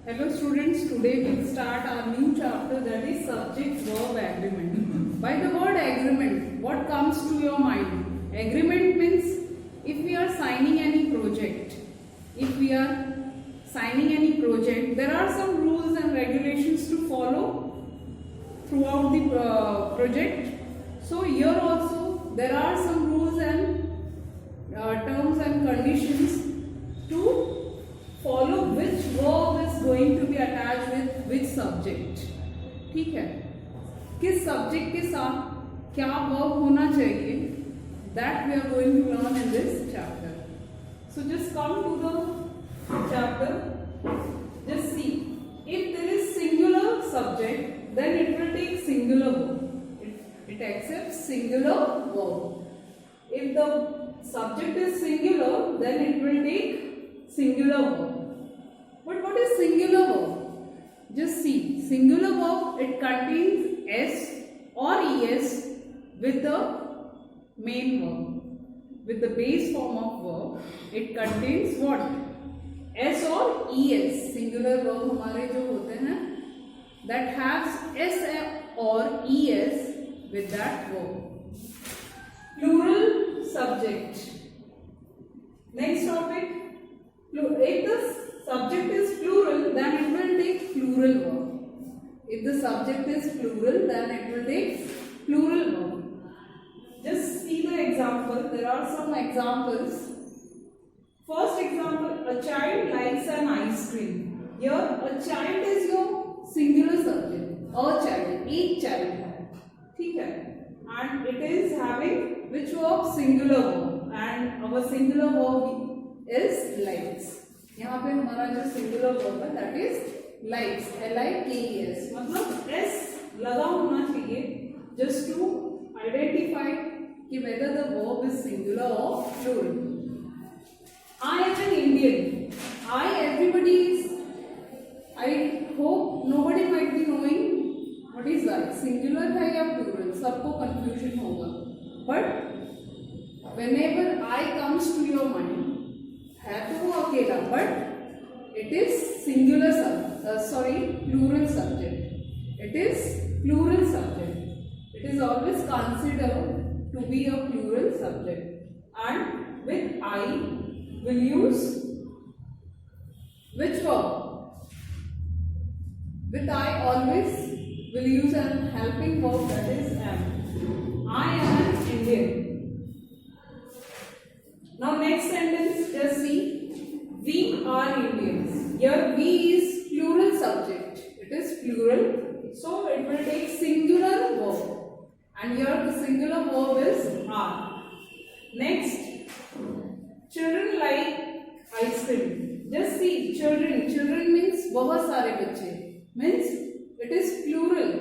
Hello students, today we'll start our new chapter, that is subject-verb agreement. By the word agreement, what comes to your mind? Agreement means if we are signing any project, there are some rules and regulations to follow throughout the project. So here also there are some rules and terms and conditions to follow which verb is going to be attached with which subject. ठीक है, किस subject के साथ क्या verb होना चाहिए, that we are going to learn in this chapter. So just come to the chapter. Just see, if there is singular subject, then it will take singular verb. It accepts singular verb. If the subject is singular, then it will take singular verb. But what is singular verb? Just see, singular verb, it contains s or es with the main verb. With the base form of verb, it contains what? S or es. Singular verb हमारे जो होते हैं, that has s or es with that verb. Plural subject. Next topic. If the subject is plural, then it will take plural verb. If the subject is plural, then it will take plural verb. Just see the example. There are some examples. First example, a child likes an ice cream. Here, a child is your singular subject. A child, एक child है, ठीक है? And it is having which verb? Singular verb. And our singular verb is likes. यहाँ पे हमारा जो singular verb है, that is likes. Likes. मतलब s लगा होना चाहिए, just to identify कि whether the verb is singular or plural. I am an Indian. I hope nobody might be knowing what is that. Singular है या plural? सबको confusion होगा. But whenever I comes to your mind, है तो वो अकेला, but it is singular plural subject. It is plural subject. It is always considered to be a plural subject. And with I, will use which verb? With I always will use an helping verb, that is am. I am an Indian. Now next sentence, just see, we are Indians. Here we is plural subject. It is plural, so it will take singular verb. And here the singular verb is are. Next, children like ice cream. Just see, children. Children means बहुत सारे बच्चे. Means it is plural.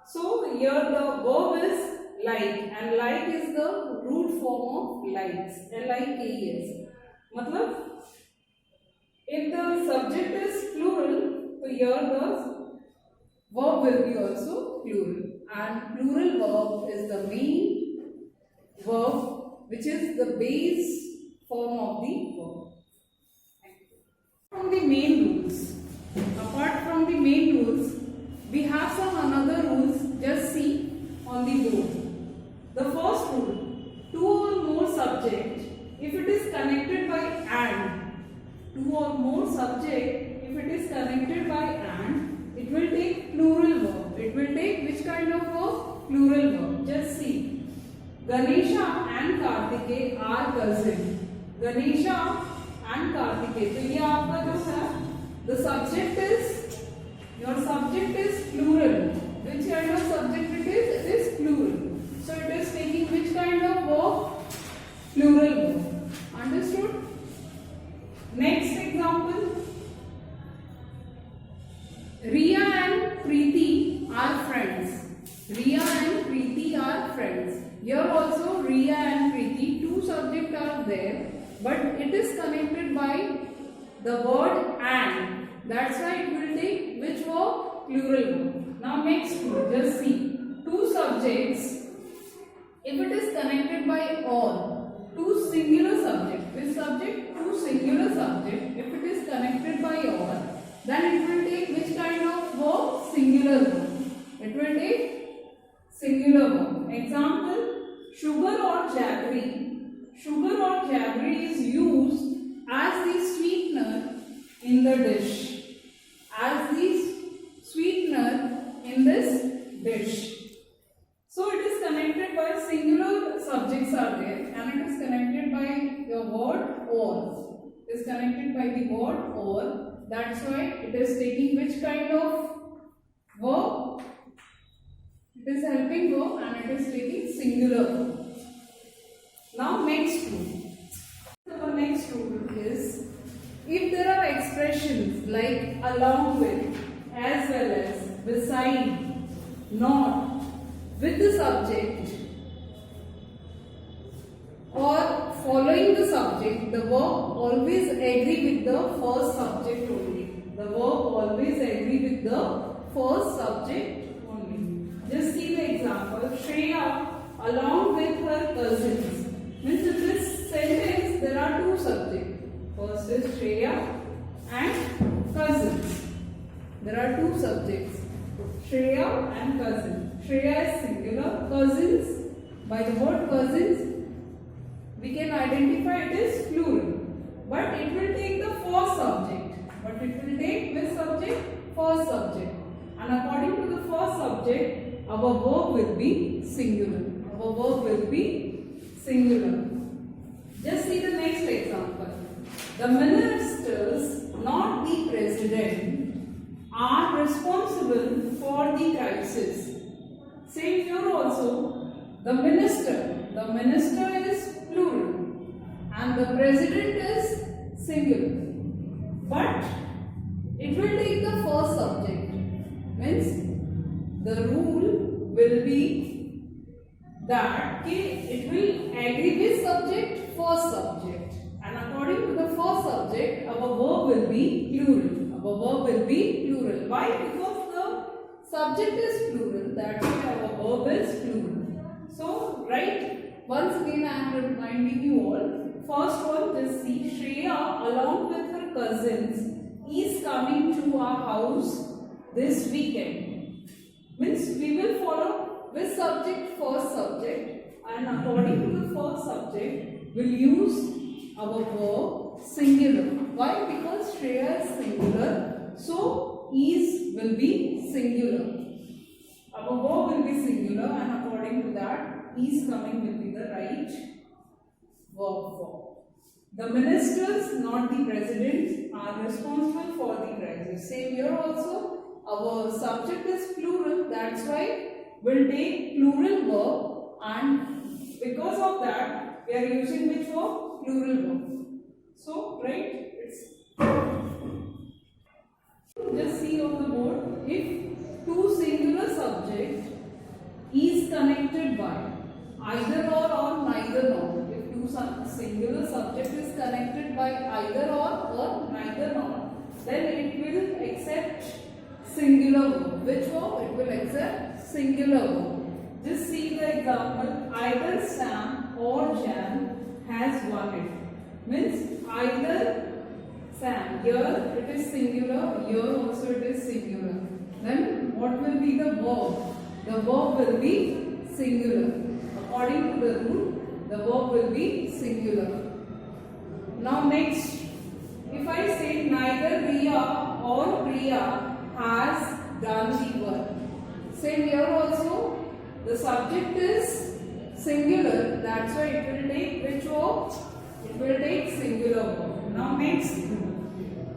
So here the verb is like, and like is the root form of likes. Likes. मतलब if the subject is plural, so here the verb will be also plural. And plural verb is the main verb, which is the base form of the verb. From the main rules, apart from the main rules, we have some another rules. Just see on the board. The first rule: two or more subject, if it is connected by and, two or more subject, if it is connected by and, it will take plural verb. It will take which kind of verb? Plural verb. Just see. Ganesha and Kartikeya are cousin. Ganesha and Kartikeya. तो ये आपका जो है, the subject is, your subject is plural. Which kind of subject it is? It is plural. So it is taking which kind of verb? Plural verb. Understood? Next example. Riya and Preeti are friends. Riya and Preeti are friends. Here also Riya and Preeti, two subjects are there, but it is connected by the word and. That's why it will take which verb? Plural verb. Now next one, just see. Two subjects, if it is connected by or, two singular subjects. Which subject? Two singular subjects. If it is connected by or, then it will jaggery is used as the sweetener in the dish. As the sweetener in this dish. So it is connected by singular subjects are there, and it is connected by the word or. It is connected by the word or. That's why it is taking which kind of verb? It is helping verb and it is taking singular verb. Now next rule. The next rule is, if there are expressions like along with, as well as, beside, not, with the subject or following the subject, the verb always agree with the first subject only. The verb always agree with the first subject only. Just see the example. Shreya along with her cousins. Means in this sentence there are two subjects. First is Shreya and cousins. There are two subjects. Shreya and cousins. Shreya is singular. Cousins, by the word cousins, we can identify it is plural. But it will take the first subject. But it will take which subject? First subject. And according to the first subject, our verb will be singular. Our verb will be singular. Just see the next example. The ministers, not the president, are responsible for the crisis. Same here also. The minister is plural and the president is singular. But it will take the first subject. Means the rule will be that it will agree with subject, first subject. And according to the first subject, our verb will be plural. Our verb will be plural. Why? Because the subject is plural. That's why our verb is plural. So, right, once again I am reminding you all. First one, just see, Shreya along with her cousins is coming to our house this weekend. Means we will follow with subject, first subject, and according to the first subject, we'll use our verb singular. Why? Because Shreya is singular, so is will be singular. Our verb will be singular, and according to that, is coming will be the right verb form. The ministers, not the president, are responsible for the crisis. Same here also. Our subject is plural, that's why we'll take plural verb, and because of that we are using which verb? Plural verb. So, right, it's just see on the board, if two singular subject is connected by either or neither nor. If two singular subject is connected by either or neither nor, then it will accept singular verb. Which verb? It will accept singular verb. Just see the example. Either Sam or Jan has won it. Means either Sam. Here it is singular. Here also it is singular. Then what will be the verb? The verb will be singular. According to the rule, the verb will be singular. Now next, if I say neither Riya or Priya has done the work. Same here also, the subject is singular, that's why it will take which verb? It will take singular verb. Now next,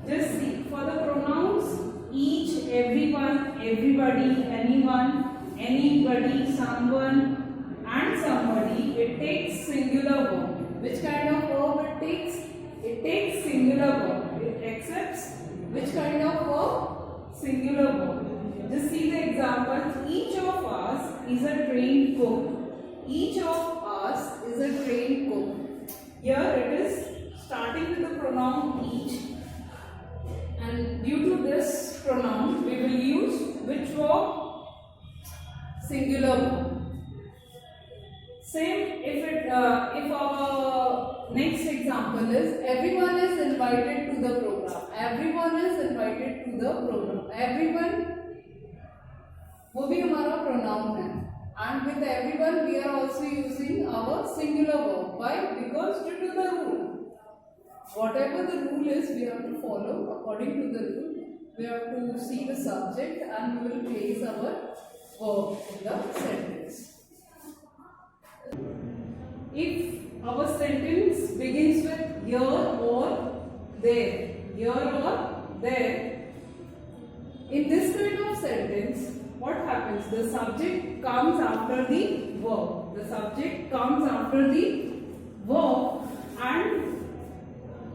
just see, for the pronouns each, everyone, everybody, anyone, anybody, someone and somebody, it takes singular verb. Which kind of verb it takes? It takes singular verb. It accepts which kind of verb? Singular verb. Just see the example. Each of us is a trained cook. Each of us is a trained cook. Here it is starting with the pronoun each. And due to this pronoun, we will use which verb? Singular verb. Same if our next example is everyone is invited to the program. Everyone is invited to the program. Everyone वो भी हमारा pronoun है. and with everyone we are also using our singular verb. Why? Because due to the rule. Whatever the rule is, we have to follow according to the rule. We have to see the subject and we will place our verb in the sentence. If our sentence begins with here or there, in this kind of sentence, what happens? The subject comes after the verb. The subject comes after the verb and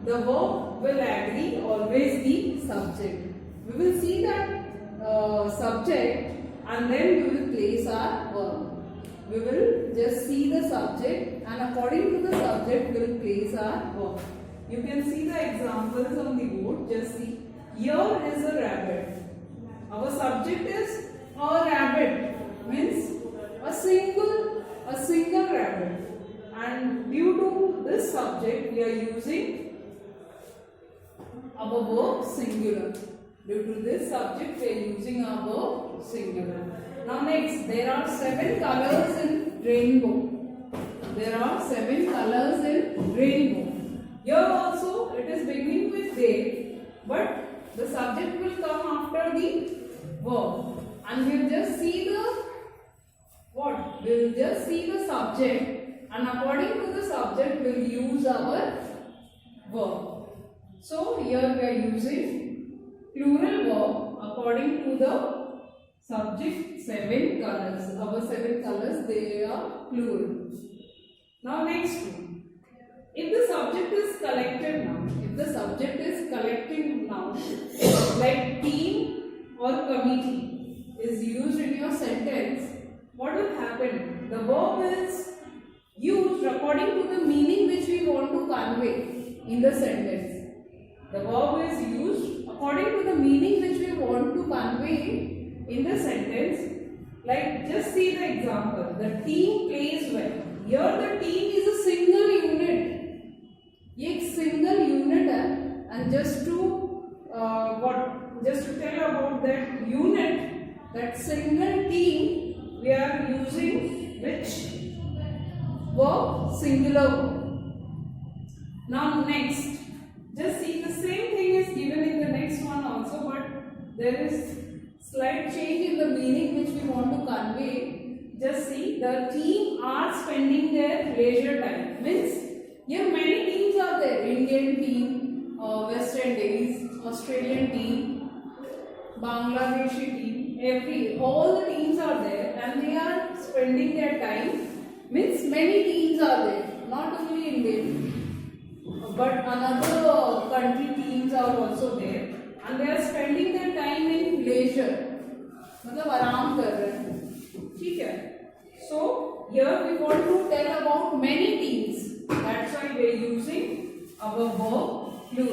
the verb will agree always the subject. We will see that subject and then we will place our verb. We will just see the subject and according to the subject we will place our verb. You can see the examples on the board. Just see. Here is a rabbit. Our subject is a rabbit. Means a single rabbit. And due to this subject we are using our verb singular. Due to this subject we are using our verb singular. Now next, there are 7 colors in rainbow. There are 7 colors in rainbow. Here also it is beginning with they, but the subject will come after the verb. And we will just see the what? We will just see the subject and according to the subject we will use our verb. So here we are using plural verb according to the subject 7 colors. Our 7 colors, they are plural. Now next one. If the subject is collected noun, like team or committee is used in your sentence, what will happen? The verb is used according to the meaning which we want to convey in the sentence. The verb is used according to the meaning which we want to convey in the sentence. Like just see the example. The team plays well. Here the team is a single unit. ये एक single unit है and just to tell about that unit, that single team, we are using which verb? Singular verb. Now next, just see the same thing is given in the next one also, but there is slight change in the meaning which we want to convey. Just see, the team are spending their leisure time. Means here many teams are there. Indian team, West Indies, Australian team, Bangladeshi team, all the teams are there and they are spending their time. Means many teams are there, not only Indian, but another country teams are also there and they are spending their time in leisure. मतलब आराम कर रहे हैं, ठीक है? So here we want to tell about many teams. That's why we are using our verb plural.